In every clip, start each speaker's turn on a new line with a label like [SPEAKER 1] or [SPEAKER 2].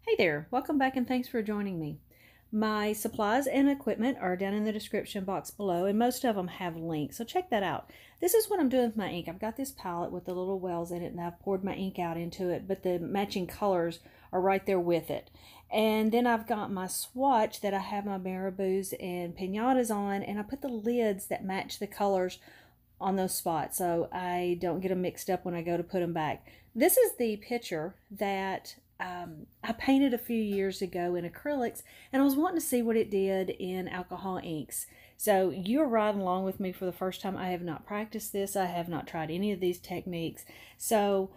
[SPEAKER 1] Hey there, welcome back and thanks for joining me. My supplies and equipment are down in the description box below, and most of them have links, so check that out. This is what I'm doing with my ink. I've got this palette with the little wells in it, and I've poured my ink out into it, but the matching colors are right there with it. And then I've got my swatch that I have my marabous and pinatas on, and I put the lids that match the colors on those spots so I don't get them mixed up when I go to put them back. This is the picture that I painted a few years ago in acrylics, and I was wanting to see what it did in alcohol inks. So you're riding along with me for the first time. I have not practiced this. I have not tried any of these techniques. So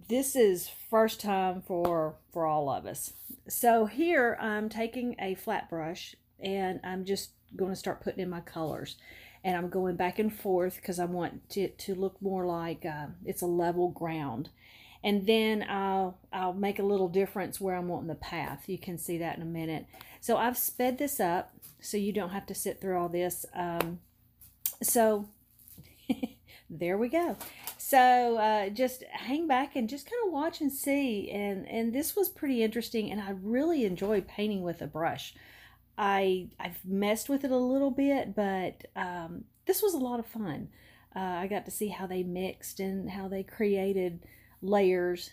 [SPEAKER 1] this is first time for all of us. So here I'm taking a flat brush and I'm just going to start putting in my colors. And I'm going back and forth because I want it to look more like it's a level ground. And then I'll make a little difference where I'm wanting the path. You can see that in a minute. So I've sped this up so you don't have to sit through all this. So there we go. So just hang back and just kind of watch and see. And this was pretty interesting, and I really enjoy painting with a brush. I've messed with it a little bit, but this was a lot of fun. I got to see how they mixed and how they created layers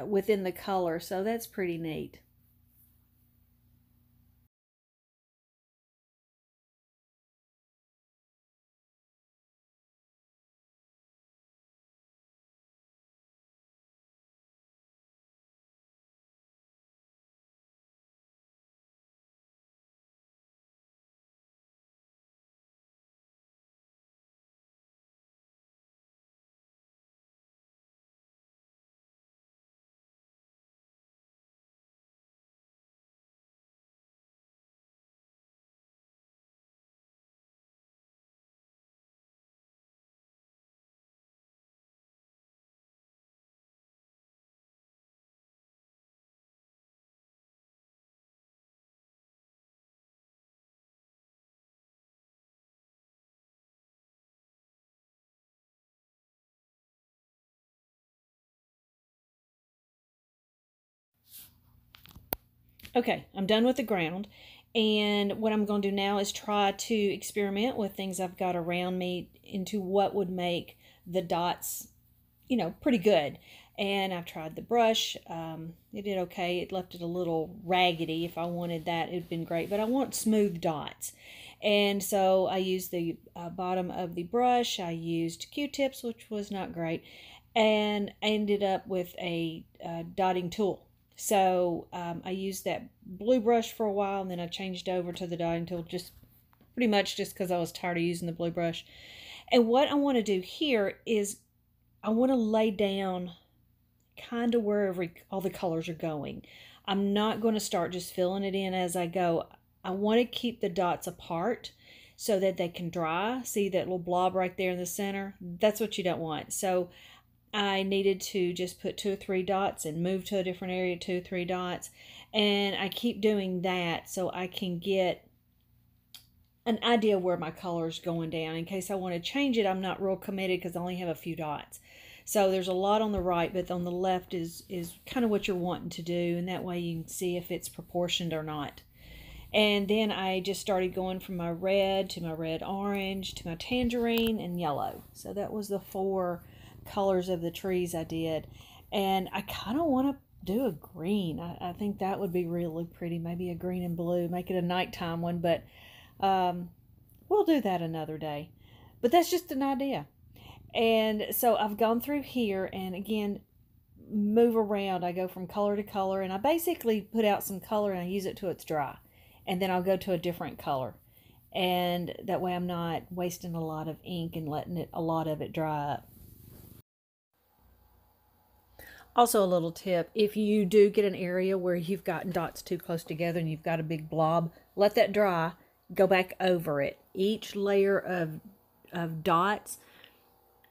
[SPEAKER 1] within the color, so that's pretty neat. Okay, I'm done with the ground, and what I'm going to do now is try to experiment with things I've got around me into what would make the dots, pretty good. And I've tried the brush. It did okay. It left it a little raggedy. If I wanted that, it would have been great, but I want smooth dots. And so I used the bottom of the brush. I used Q-tips, which was not great, and I ended up with a dotting tool. So I used that blue brush for a while, and then I changed over to the dotting tool, just pretty much just because I was tired of using the blue brush. And what I want to do here is I want to lay down kind of wherever all the colors are going. I'm not going to start just filling it in as I go. I want to keep the dots apart so that they can dry. See that little blob right there in the center? That's what you don't want. So I needed to just put 2 or 3 dots and move to a different area, 2 or 3 dots. And I keep doing that so I can get an idea where my color is going down. In case I want to change it, I'm not real committed because I only have a few dots. So there's a lot on the right, but on the left is kind of what you're wanting to do, and that way you can see if it's proportioned or not. And then I just started going from my red to my red orange to my tangerine and yellow. So that was the 4 colors of the trees I did. And I kind of want to do a green. I think that would be really pretty. Maybe a green and blue. Make it a nighttime one, but we'll do that another day. But that's just an idea. And so I've gone through here and again move around. I go from color to color, and I basically put out some color and I use it till it's dry. And then I'll go to a different color. And that way I'm not wasting a lot of ink and letting a lot of it dry up. Also, a little tip, if you do get an area where you've gotten dots too close together and you've got a big blob, let that dry, go back over it. Each layer of dots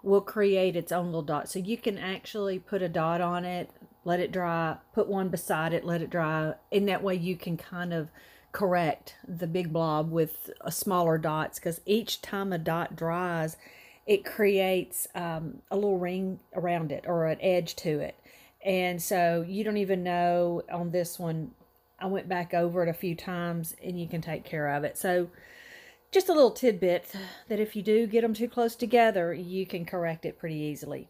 [SPEAKER 1] will create its own little dot. So you can actually put a dot on it, let it dry, put one beside it, let it dry, and that way you can kind of correct the big blob with smaller dots, because each time a dot dries, it creates a little ring around it or an edge to it. And so you don't even know on this one. I went back over it a few times and you can take care of it. So just a little tidbit that if you do get them too close together, you can correct it pretty easily.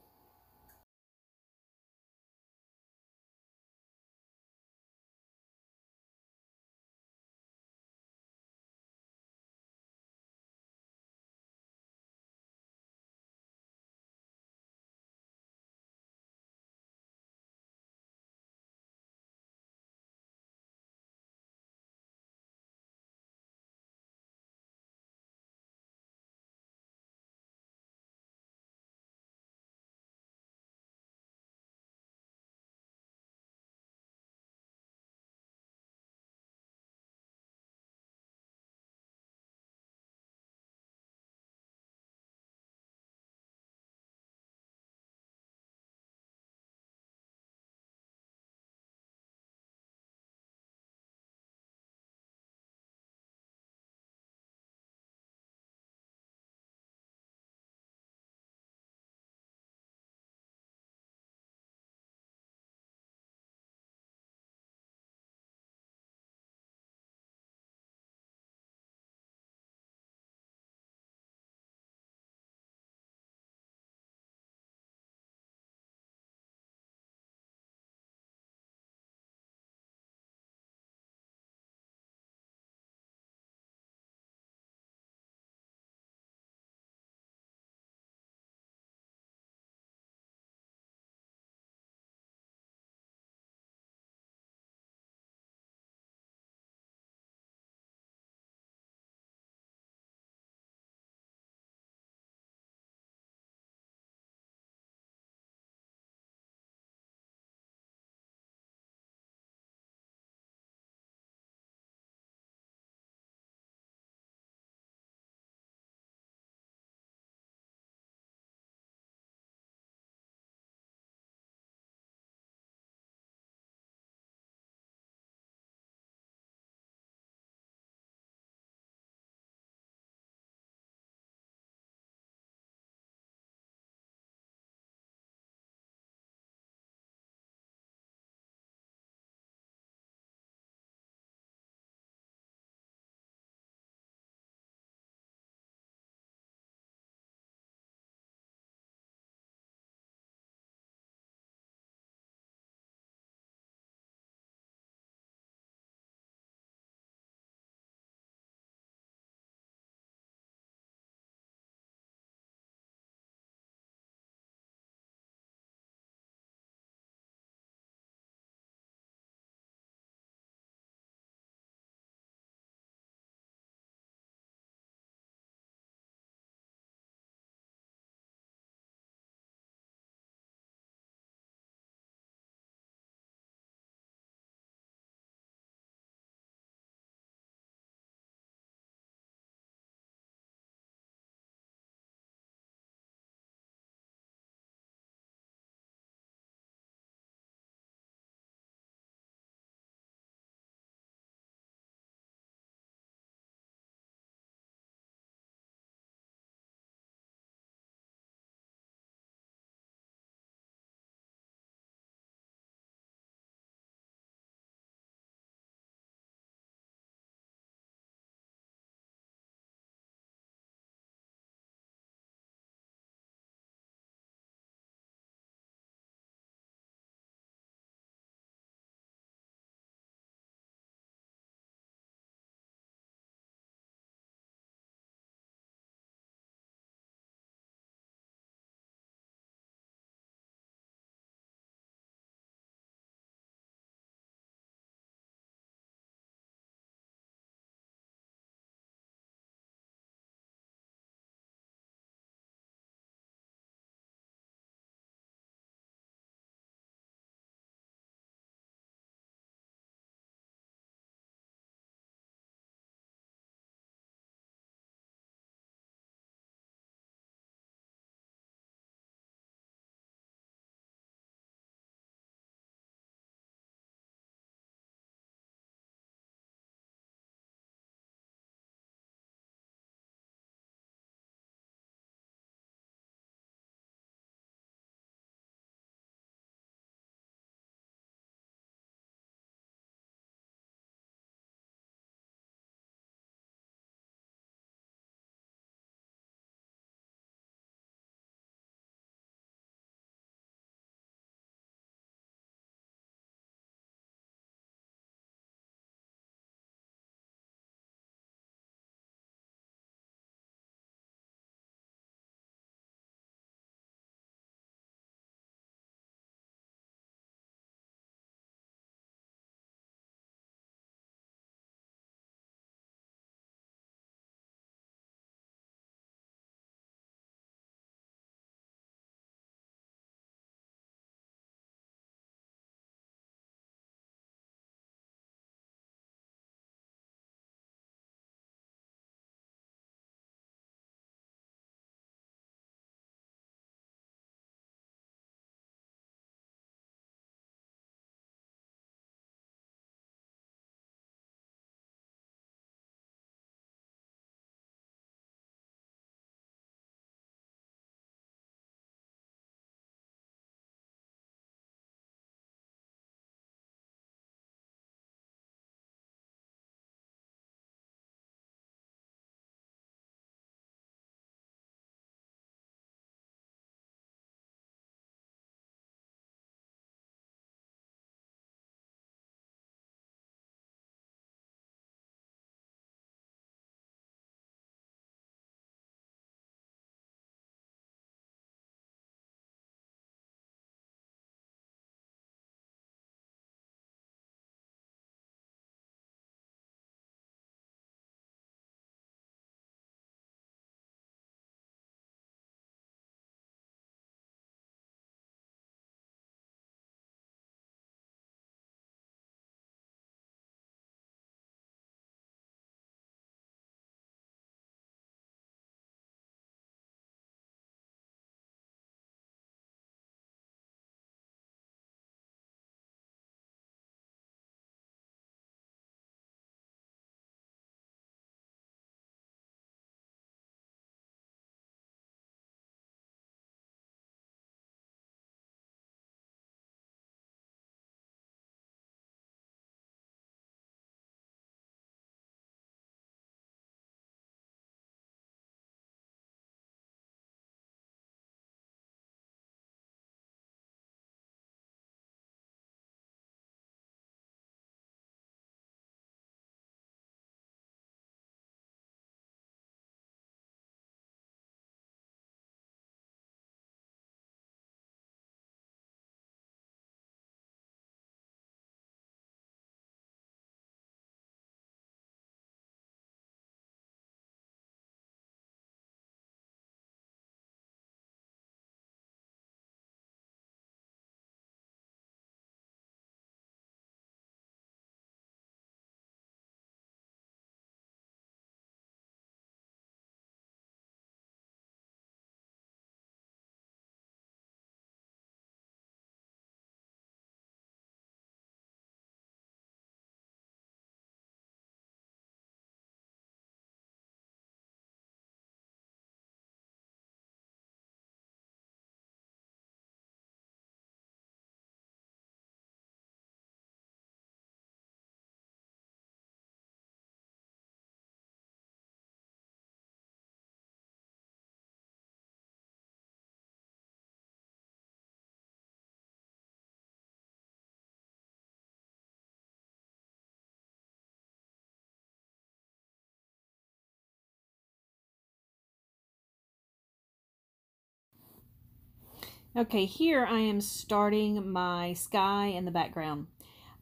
[SPEAKER 1] Okay, here I am starting my sky in the background.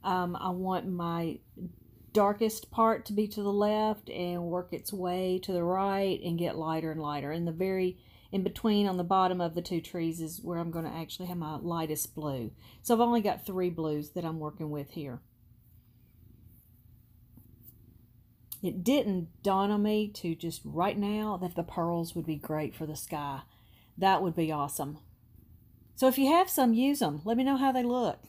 [SPEAKER 1] I want my darkest part to be to the left and work its way to the right and get lighter and lighter. And the very in between on the bottom of the two trees is where I'm going to actually have my lightest blue. So I've only got 3 blues that I'm working with here. It didn't dawn on me to just right now that the pearls would be great for the sky. That would be awesome. So if you have some, use them. Let me know how they look.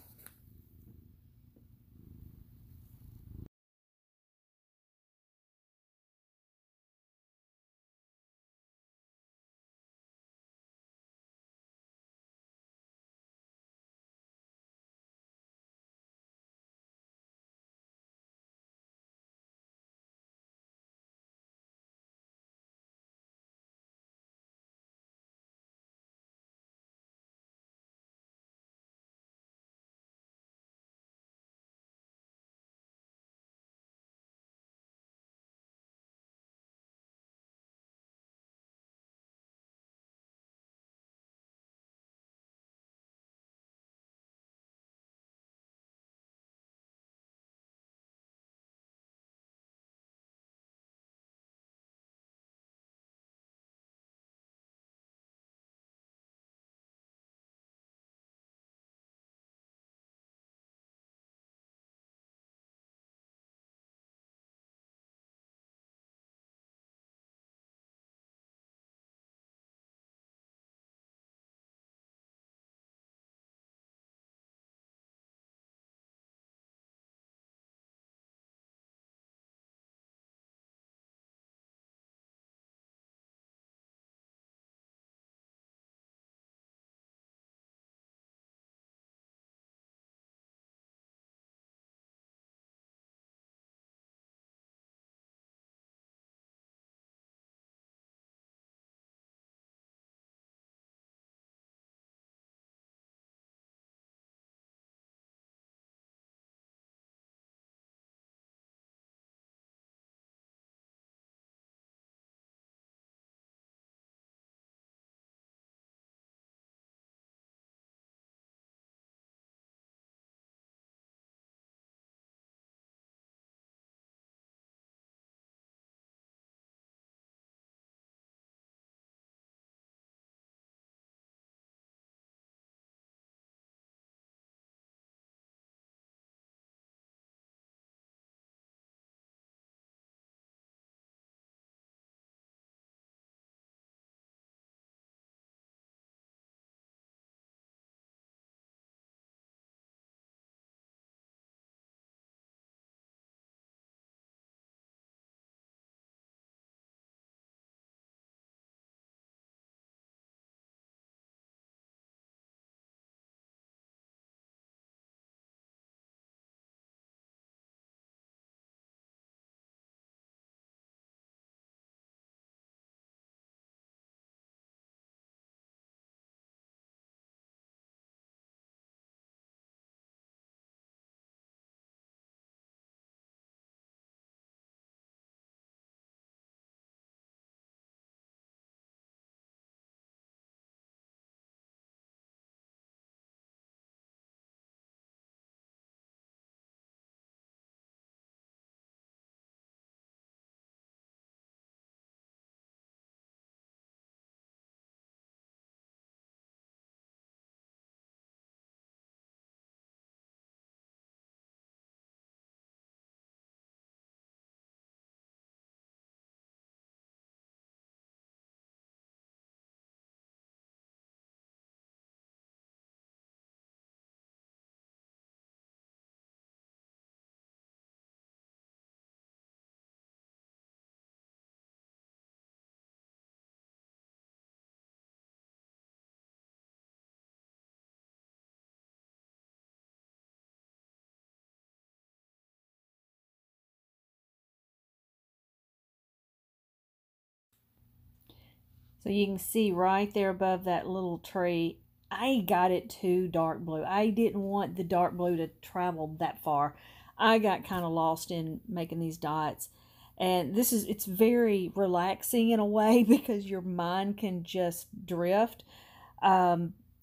[SPEAKER 1] So you can see right there above that little tree, I got it too dark blue. I didn't want the dark blue to travel that far. I got kind of lost in making these dots. And it's very relaxing in a way because your mind can just drift.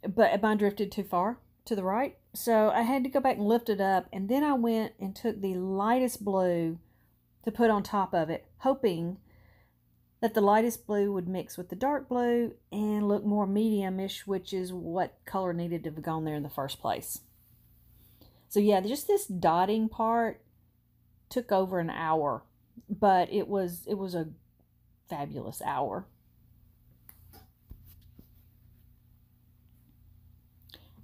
[SPEAKER 1] but mine drifted too far to the right. So I had to go back and lift it up. And then I went and took the lightest blue to put on top of it, hoping that the lightest blue would mix with the dark blue and look more medium-ish, which is what color needed to have gone there in the first place. So yeah, just this dotting part took over an hour, but it was a fabulous hour.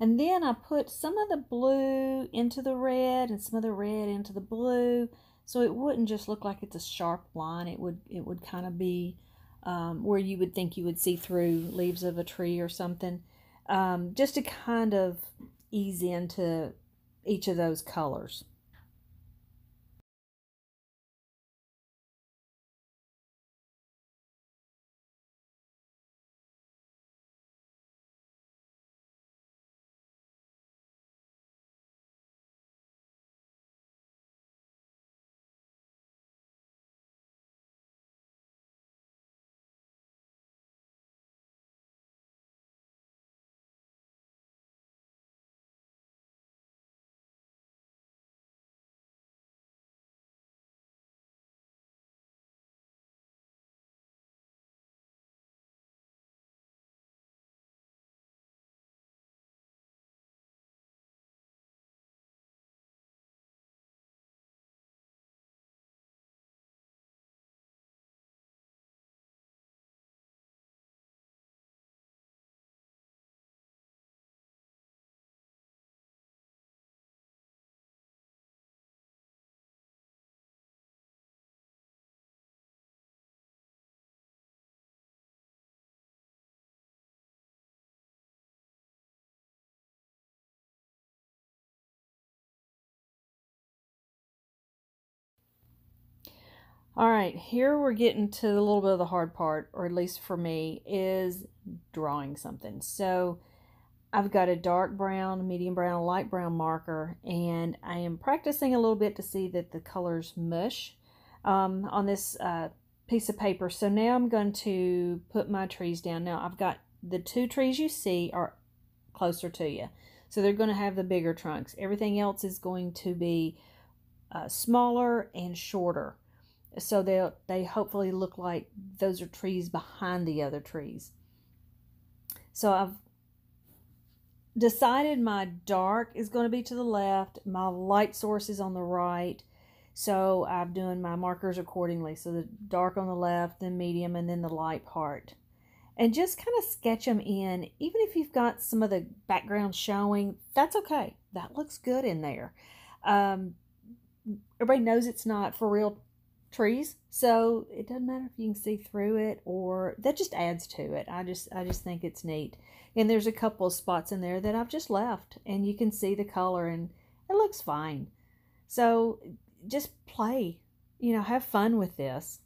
[SPEAKER 1] And then I put some of the blue into the red and some of the red into the blue, so it wouldn't just look like it's a sharp line. It would kind of be where you would think you would see through leaves of a tree or something, just to kind of ease into each of those colors. All right, here we're getting to a little bit of the hard part, or at least for me, is drawing something. So I've got a dark brown, medium brown, light brown marker, and I am practicing a little bit to see that the colors mush on this piece of paper. So now I'm going to put my trees down. Now I've got the two trees you see are closer to you, so they're going to have the bigger trunks. Everything else is going to be smaller and shorter. So they hopefully look like those are trees behind the other trees. So I've decided my dark is going to be to the left, my light source is on the right. So I'm doing my markers accordingly. So the dark on the left, then medium, and then the light part. And just kind of sketch them in. Even if you've got some of the background showing, that's okay. That looks good in there. Everybody knows it's not for real trees, so it doesn't matter if you can see through it, or that just adds to it. I just think it's neat. And there's a couple of spots in there that I've just left, and you can see the color, and it looks fine. So just play, have fun with this.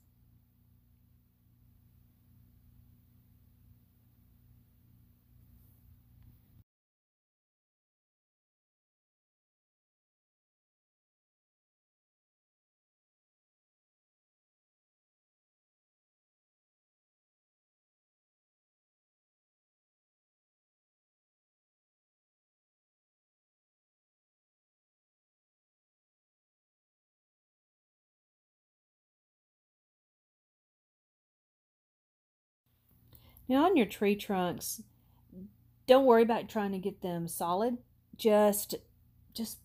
[SPEAKER 1] Now on your tree trunks, don't worry about trying to get them solid. Just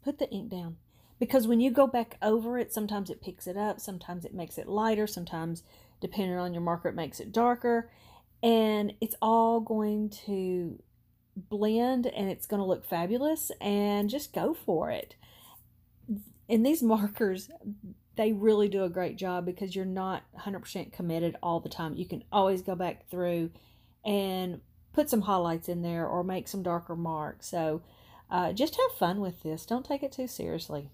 [SPEAKER 1] put the ink down, because when you go back over it, sometimes it picks it up, sometimes it makes it lighter, sometimes depending on your marker it makes it darker, and it's all going to blend and it's going to look fabulous. And just go for it. And these markers, they really do a great job because you're not 100% committed all the time. You can always go back through and put some highlights in there or make some darker marks. So just have fun with this. Don't take it too seriously.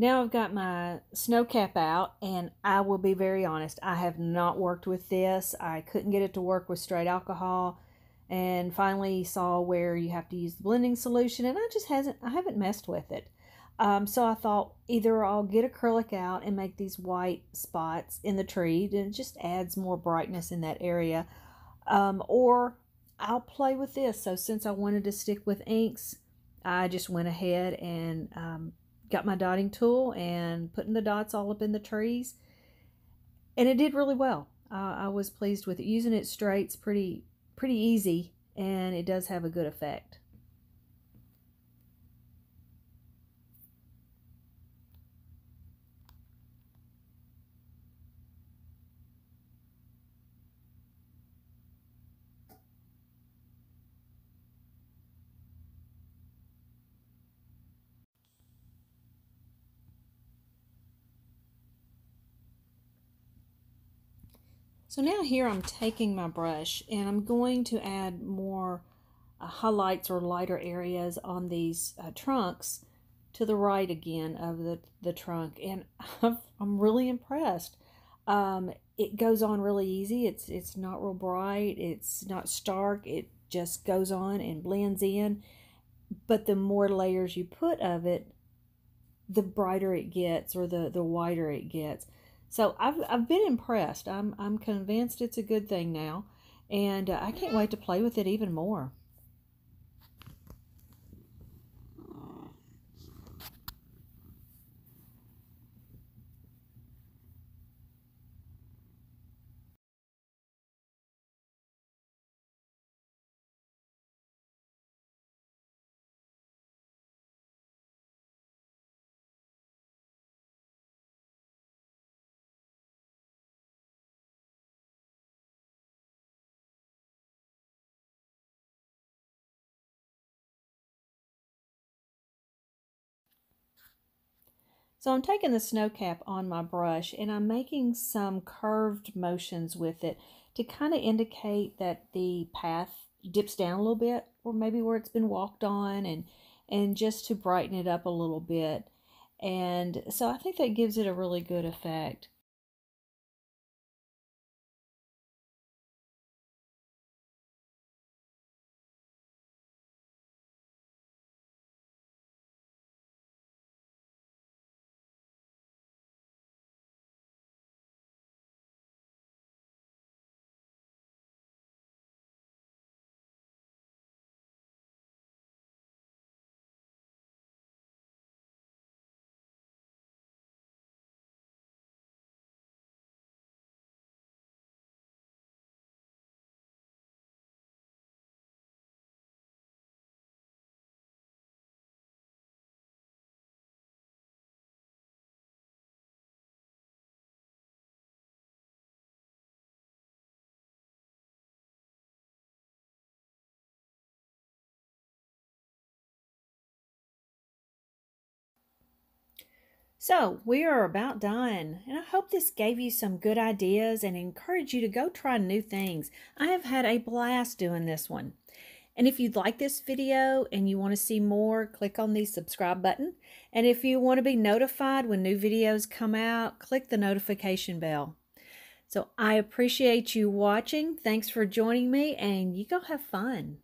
[SPEAKER 1] Now I've got my snow cap out, and I will be very honest, I have not worked with this. I couldn't get it to work with straight alcohol, and finally saw where you have to use the blending solution, and I haven't messed with it. So I thought either I'll get acrylic out and make these white spots in the tree, and it just adds more brightness in that area, or I'll play with this. So since I wanted to stick with inks, I just went ahead and got my dotting tool and putting the dots all up in the trees, and it did really well. I was pleased with it. Using it straight's pretty easy, and it does have a good effect. So now here I'm taking my brush and I'm going to add more highlights or lighter areas on these trunks to the right again of the trunk, and I'm really impressed. It goes on really easy. It's not real bright. It's not stark. It just goes on and blends in. But the more layers you put of it, the brighter it gets, or the whiter it gets. So I've been impressed. I'm convinced it's a good thing now, and I can't wait to play with it even more. So I'm taking the snow cap on my brush and I'm making some curved motions with it to kind of indicate that the path dips down a little bit, or maybe where it's been walked on, and just to brighten it up a little bit. And so I think that gives it a really good effect. So we are about done, and I hope this gave you some good ideas and encourage you to go try new things. I have had a blast doing this one. And if you'd like this video and you want to see more, click on the subscribe button. And if you want to be notified when new videos come out, click the notification bell. So I appreciate you watching. Thanks for joining me, and you go have fun.